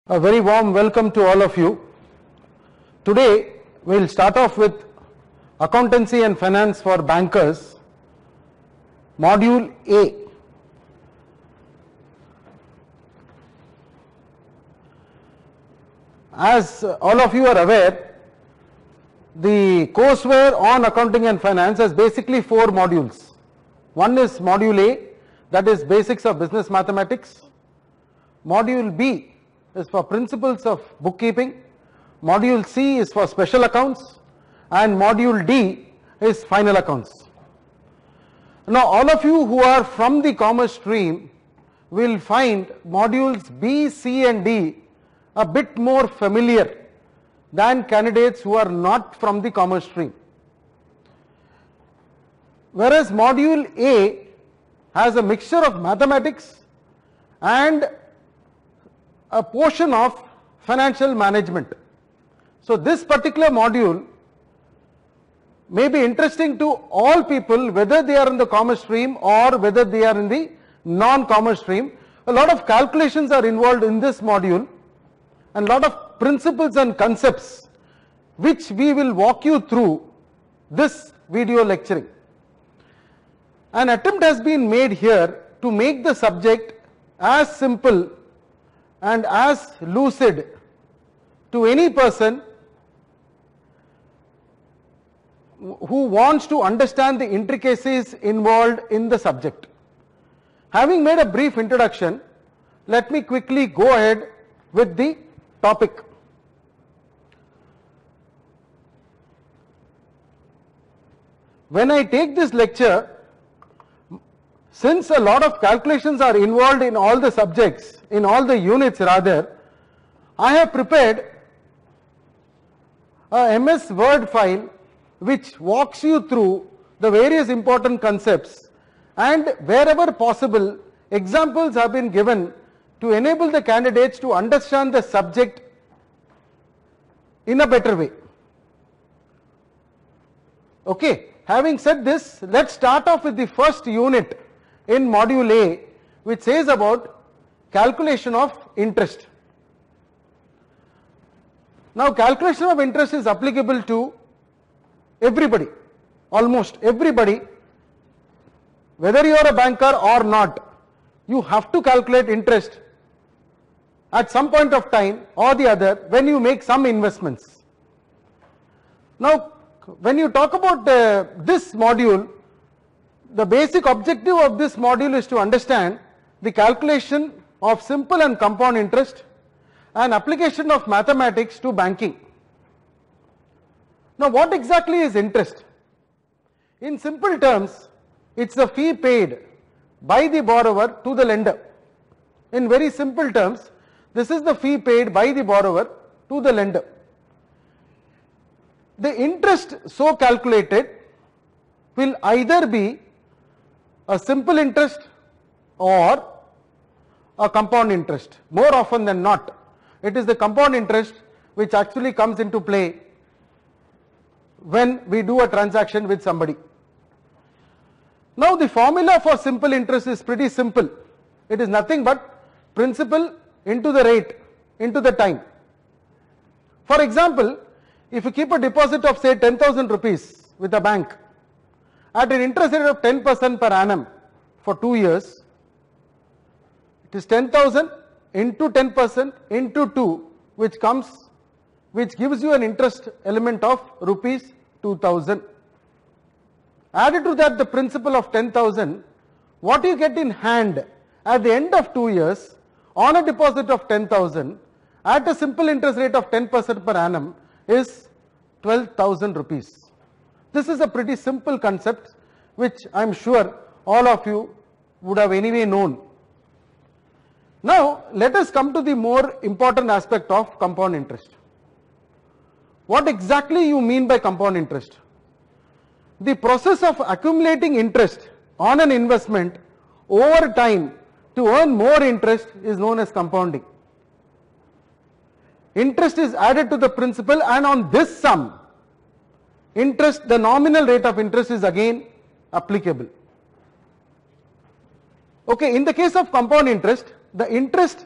A very warm welcome to all of you. Today we will start off with Accountancy and Finance for Bankers, Module A. As all of you are aware, the courseware on Accounting and Finance has basically 4 modules. One is Module A, that is Basics of Business Mathematics. Module B is for Principles of Bookkeeping. Module C is for Special Accounts, and Module D is Final Accounts. Now all of you who are from the commerce stream will find modules B, C and D a bit more familiar than candidates who are not from the commerce stream. Whereas Module A has a mixture of mathematics and a portion of financial management. So this particular module may be interesting to all people, whether they are in the commerce stream or whether they are in the non-commerce stream. A lot of calculations are involved in this module and a lot of principles and concepts which we will walk you through this video lecturing. An attempt has been made here to make the subject as simple and as lucid to any person who wants to understand the intricacies involved in the subject. Having made a brief introduction, let me quickly go ahead with the topic. When I take this lecture, since a lot of calculations are involved in all the subjects, in all the units rather, I have prepared a MS Word file which walks you through the various important concepts, and wherever possible examples have been given to enable the candidates to understand the subject in a better way. Okay, having said this, let's start off with the first unit in Module A, which says about calculation of interest. Now calculation of interest is applicable to everybody, almost everybody, whether you are a banker or not. You have to calculate interest at some point of time or the other when you make some investments. Now when you talk about this module, the basic objective of this module is to understand the calculation of simple and compound interest and application of mathematics to banking. Now what exactly is interest? In simple terms, it's the fee paid by the borrower to the lender. In very simple terms, this is the fee paid by the borrower to the lender. The interest so calculated will either be a simple interest or a compound interest. More often than not, it is the compound interest which actually comes into play when we do a transaction with somebody. Now the formula for simple interest is pretty simple. It is nothing but principal into the rate into the time. For example, if you keep a deposit of say 10,000 rupees with a bank at an interest rate of 10% per annum for 2 years, it is 10,000 into 10% into 2, which gives you an interest element of rupees 2,000. Added to that the principal of 10,000, what you get in hand at the end of 2 years on a deposit of 10,000 at a simple interest rate of 10% per annum is 12,000 rupees. This is a pretty simple concept which I am sure all of you would have anyway known. Now let us come to the more important aspect of compound interest. What exactly you mean by compound interest? The process of accumulating interest on an investment over time to earn more interest is known as compounding. Interest is added to the principal, and on this sum, interest, the nominal rate of interest is again applicable. Okay, in the case of compound interest, the interest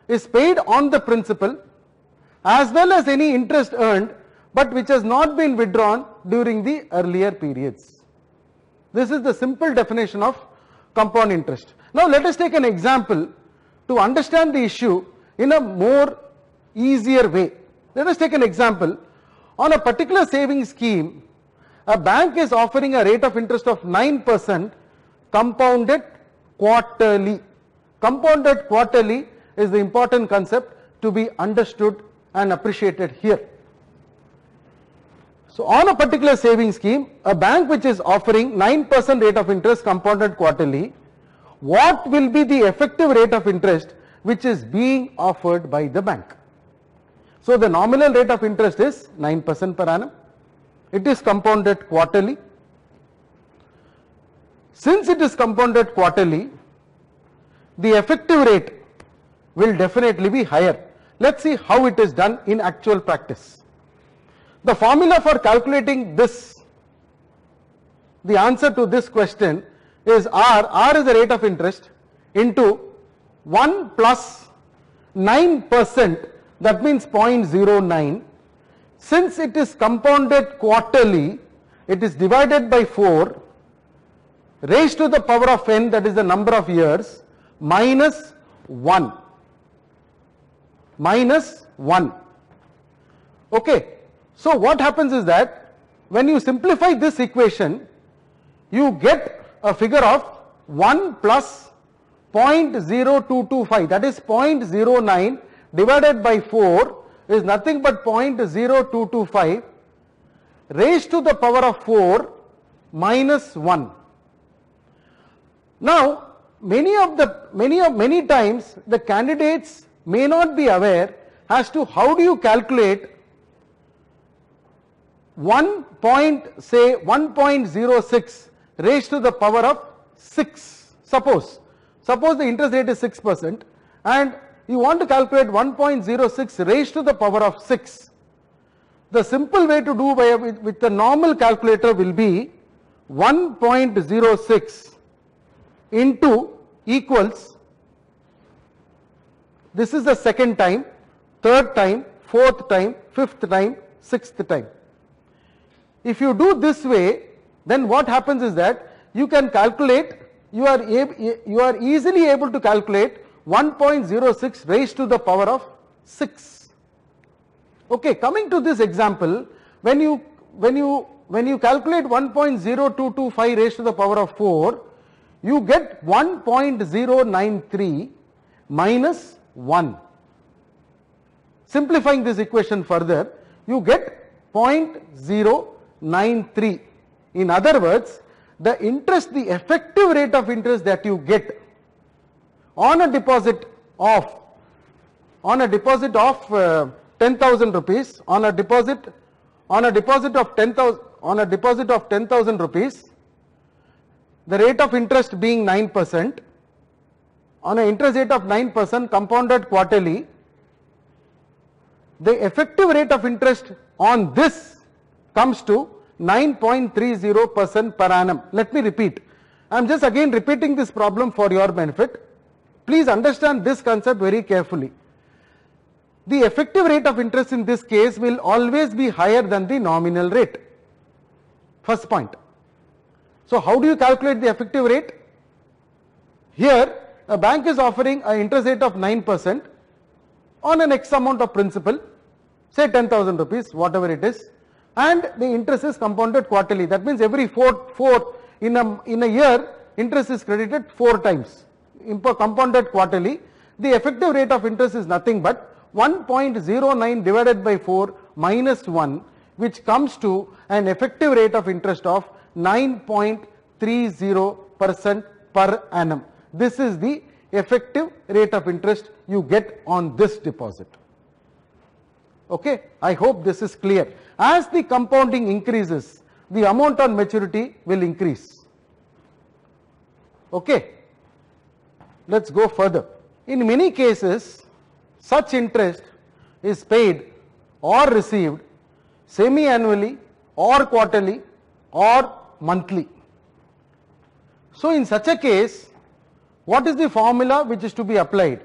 is paid on the principal as well as any interest earned but which has not been withdrawn during the earlier periods. This is the simple definition of compound interest. Now let us take an example to understand the issue in a more easier way. Let us take an example. On a particular savings scheme, a bank is offering a rate of interest of 9% compounded quarterly. Compounded quarterly is the important concept to be understood and appreciated here. So on a particular savings scheme, a bank which is offering 9% rate of interest compounded quarterly, what will be the effective rate of interest which is being offered by the bank? So the nominal rate of interest is 9% per annum. It is compounded quarterly. Since it is compounded quarterly, the effective rate will definitely be higher. Let's see how it is done in actual practice. The formula for calculating this, the answer to this question is R is the rate of interest into 1 plus 9%, that means 0.09. Since it is compounded quarterly, it is divided by 4 raised to the power of n, that is the number of years, minus 1. Minus 1. Okay. So what happens is that when you simplify this equation, you get a figure of 1 plus 0.0225, that is 0.09 divided by 4 is nothing but 0.0225 raised to the power of 4 minus 1. Now many times the candidates may not be aware as to how do you calculate 1.06 raised to the power of 6. Suppose the interest rate is 6% and you want to calculate 1.06 raised to the power of 6. The simple way to do with the normal calculator will be 1.06 into equals, this is the second time, third time, fourth time, fifth time, sixth time. If you do this way, then what happens is that you can calculate, you are easily able to calculate 1.06 raised to the power of 6. Okay, coming to this example, when you calculate 1.0225 raised to the power of 4, you get 1.093 minus 1. Simplifying this equation further, you get 0.093. In other words, the effective rate of interest that you get on a deposit of 10,000 rupees, on a deposit of 10,000 rupees, the rate of interest being 9%, on an interest rate of 9% compounded quarterly, the effective rate of interest on this comes to 9.30% per annum. Let me repeat. I am just again repeating this problem for your benefit. Please understand this concept very carefully. The effective rate of interest in this case will always be higher than the nominal rate. First point. So how do you calculate the effective rate? Here a bank is offering an interest rate of 9% on an X amount of principal, say 10,000 rupees, whatever it is, and the interest is compounded quarterly. That means every in a year interest is credited 4 times. Compounded quarterly, the effective rate of interest is nothing but 1.09 divided by 4 minus 1, which comes to an effective rate of interest of 9.30% per annum. This is the effective rate of interest you get on this deposit. Okay, I hope this is clear. As the compounding increases, the amount on maturity will increase. Okay, let's go further. In many cases, such interest is paid or received semi-annually or quarterly or monthly. So in such a case, what is the formula which is to be applied?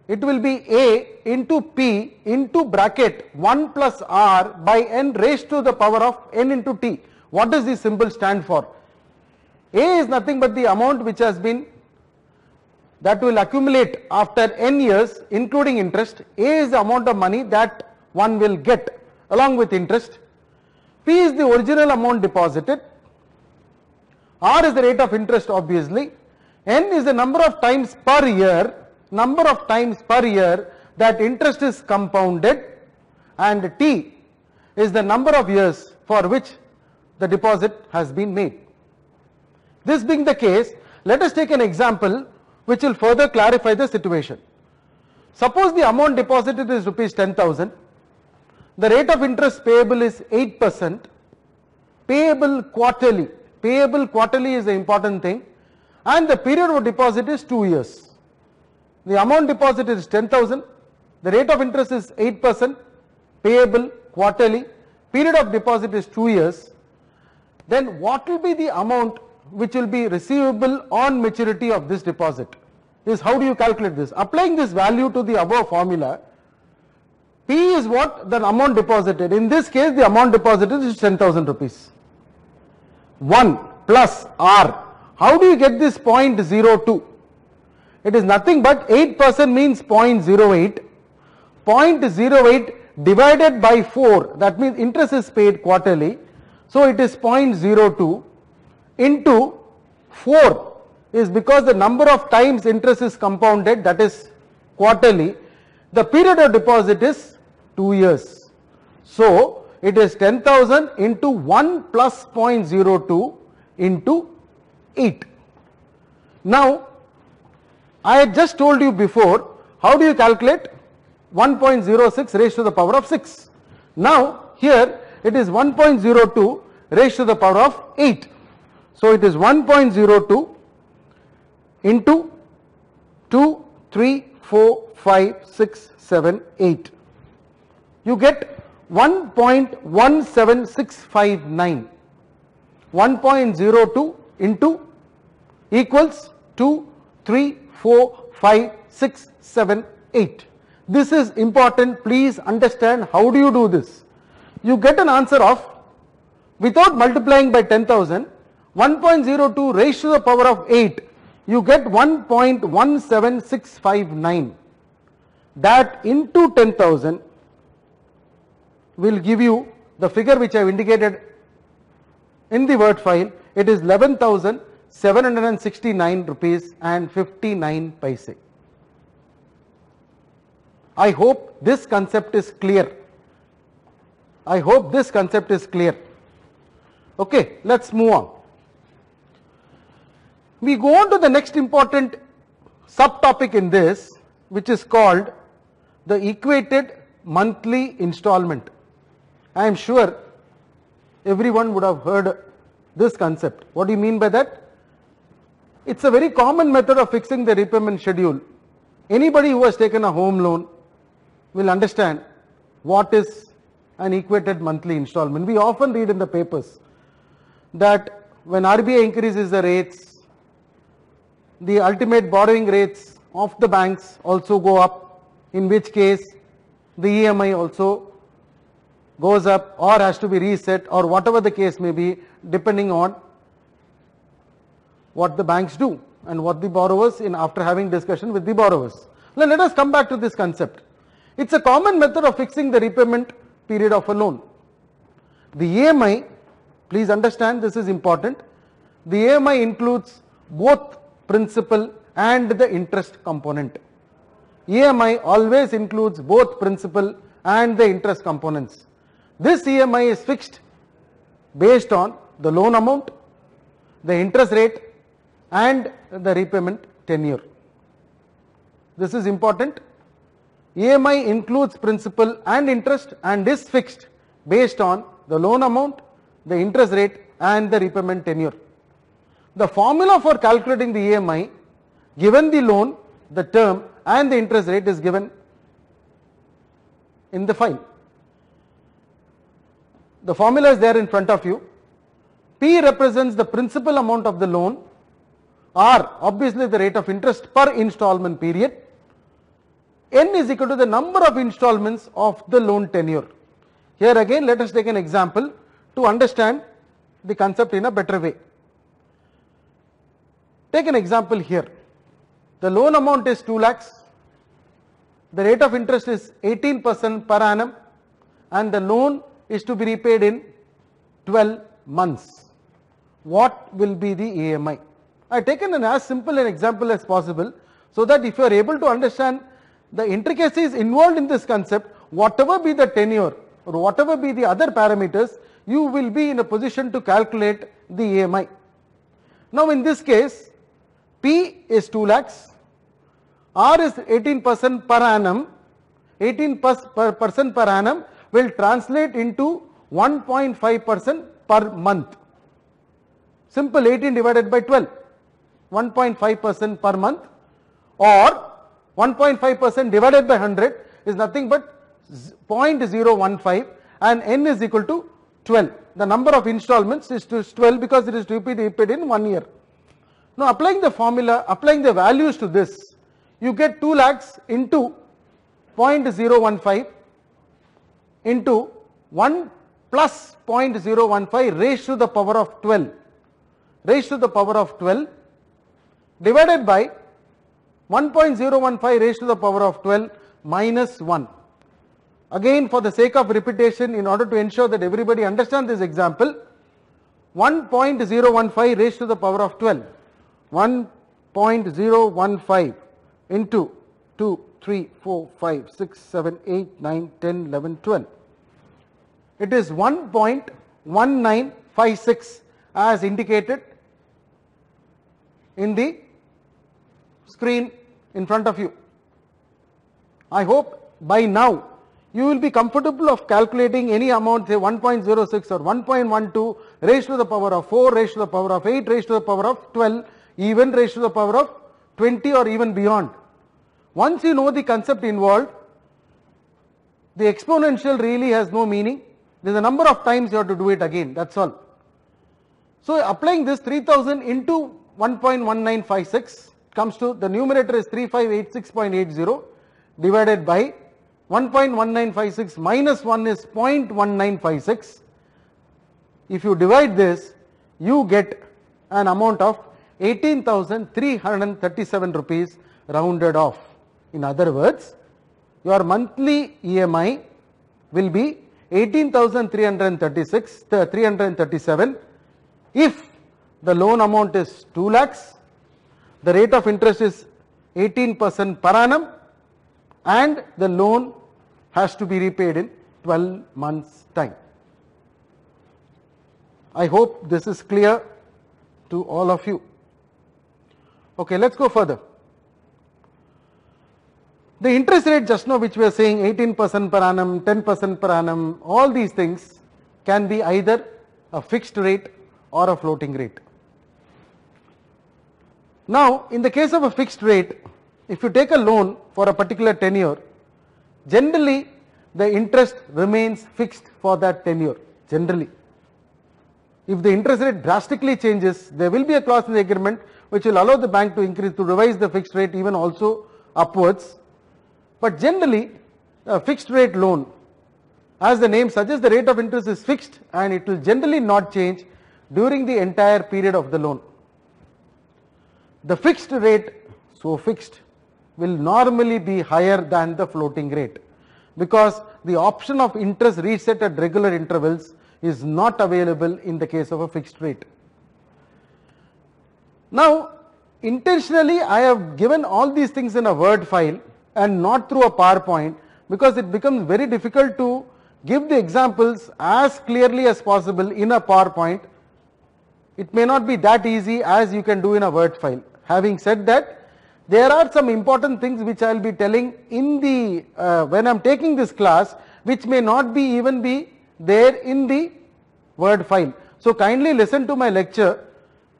it will be A into P into bracket 1 plus R by N raised to the power of N into T. What does this symbol stand for? A is nothing but the amount which has been, that will accumulate after N years including interest. A is the amount of money that one will get along with interest. P is the original amount deposited. R is the rate of interest obviously. N is the number of times per year that interest is compounded, and T is the number of years for which the deposit has been made. This being the case, let us take an example which will further clarify the situation. Suppose the amount deposited is rupees 10,000, the rate of interest payable is 8%, payable quarterly is the important thing, and the period of deposit is 2 years. The amount deposited is 10,000, the rate of interest is 8%, payable quarterly, period of deposit is 2 years. Then what will be the amount which will be receivable on maturity of this deposit? Is how do you calculate this? Applying this value to the above formula, P is what? The amount deposited. In this case, the amount deposited is 10,000 rupees. 1 plus R. How do you get this 0.02? It is nothing but 8% means 0.08. 0.08 divided by 4, that means interest is paid quarterly. So it is 0.02 into 4 is because the number of times interest is compounded, that is quarterly. The period of deposit is 2 years. So it is 10,000 into 1 plus 0.02 into 8. Now I had just told you before, how do you calculate? 1.06 raised to the power of 6. Now here it is 1.02 raised to the power of 8. So it is 1.02 into 2, 3, 4, 5, 6, 7, 8. You get 1.17659. 1.02 into equals 2, 3, 4, 5, 6, 7, 8. This is important. Please understand how do you do this. You get an answer of, without multiplying by 10,000, 1.02 raised to the power of 8, you get 1.17659. That into 10,000 will give you the figure which I have indicated in the word file. It is 11,769 rupees and 59 paise. I hope this concept is clear. Okay, let's move on. We go on to the next important subtopic in this, which is called the equated monthly installment. I am sure everyone would have heard this concept. What do you mean by that? It's a very common method of fixing the repayment schedule. Anybody who has taken a home loan will understand what is an equated monthly installment. We often read in the papers that when RBI increases the rates, the ultimate borrowing rates of the banks also go up, in which case the EMI also goes up or has to be reset, or whatever the case may be, depending on what the banks do and what the borrowers, after having discussion with the borrowers. Now let us come back to this concept. It's a common method of fixing the repayment period of a loan. The EMI, please understand, this is important. The EMI includes both principal and the interest component. EMI always includes both principal and the interest components. This EMI is fixed based on the loan amount, the interest rate, and the repayment tenure. This is important. EMI includes principal and interest and is fixed based on the loan amount, the interest rate, and the repayment tenure. The formula for calculating the EMI, given the loan, the term, and the interest rate, is given in the file. The formula is there in front of you. P represents the principal amount of the loan. R, obviously the rate of interest per installment period. N is equal to the number of installments of the loan tenure. Here again let us take an example to understand the concept in a better way. Take an example here. The loan amount is 2 lakhs. The rate of interest is 18% per annum and the loan is to be repaid in 12 months. What will be the EMI? I have taken an as simple an example as possible so that if you are able to understand the intricacies involved in this concept, whatever be the tenure or whatever be the other parameters, you will be in a position to calculate the EMI. Now in this case, P is 2 lakhs, R is 18% per annum, 18% per annum will translate into 1.5% per month. Simple, 18 divided by 12, 1.5% per month, or 1.5% divided by 100 is nothing but 0.015 and N is equal to 12. The number of installments is 12 because it is to be repaid in 1 year. Now applying the formula, applying the values to this, you get 2 lakhs into 0.015 into 1 plus 0.015 raised to the power of 12, raised to the power of 12 divided by 1.015 raised to the power of 12 minus 1. Again, for the sake of repetition, in order to ensure that everybody understands this example, 1.015 raised to the power of 12, 1.015 into 2, 3, 4, 5, 6, 7, 8, 9, 10, 11, 12. It is 1.1956 as indicated in the screen in front of you. I hope by now you will be comfortable of calculating any amount, say 1.06 or 1.12 raised to the power of 4, raised to the power of 8, raised to the power of 12, even raised to the power of 20 or even beyond. Once you know the concept involved, the exponential really has no meaning. There is a number of times you have to do it again, that's all. So applying this 3000 into 1.1956 comes to, the numerator is 3586.80 divided by 1.1956 minus 1 is 0.1956. If you divide this, you get an amount of 18,337 rupees rounded off. In other words, your monthly EMI will be 18,337 if the loan amount is 2 lakhs, the rate of interest is 18% per annum and the loan has to be repaid in 12 months time. I hope this is clear to all of you. Okay, let's go further. The interest rate just now which we are saying 18% per annum, 10% per annum, all these things can be either a fixed rate or a floating rate. Now in the case of a fixed rate, if you take a loan for a particular tenure, generally the interest remains fixed for that tenure, generally. If the interest rate drastically changes, there will be a clause in the agreement which will allow the bank to increase, to revise the fixed rate even also upwards. But generally a fixed rate loan, as the name suggests, the rate of interest is fixed and it will generally not change during the entire period of the loan. The fixed rate, so fixed, will normally be higher than the floating rate because the option of interest reset at regular intervals is not available in the case of a fixed rate. Now intentionally I have given all these things in a Word file and not through a PowerPoint because it becomes very difficult to give the examples as clearly as possible in a PowerPoint. It may not be that easy as you can do in a Word file. Having said that, there are some important things which I will be telling in the when I am taking this class, which may not be even be there in the Word file. So kindly listen to my lecture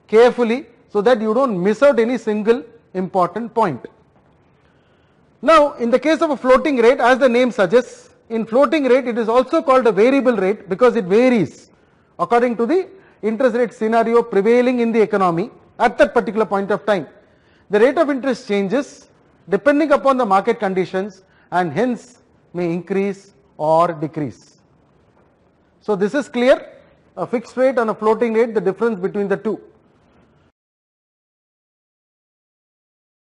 carefully so that you don't miss out any single important point. Now in the case of a floating rate, as the name suggests, in floating rate it is also called a variable rate because it varies according to the interest rate scenario prevailing in the economy at that particular point of time. The rate of interest changes, depending upon the market conditions and hence may increase or decrease. So this is clear, a fixed rate and a floating rate, the difference between the two.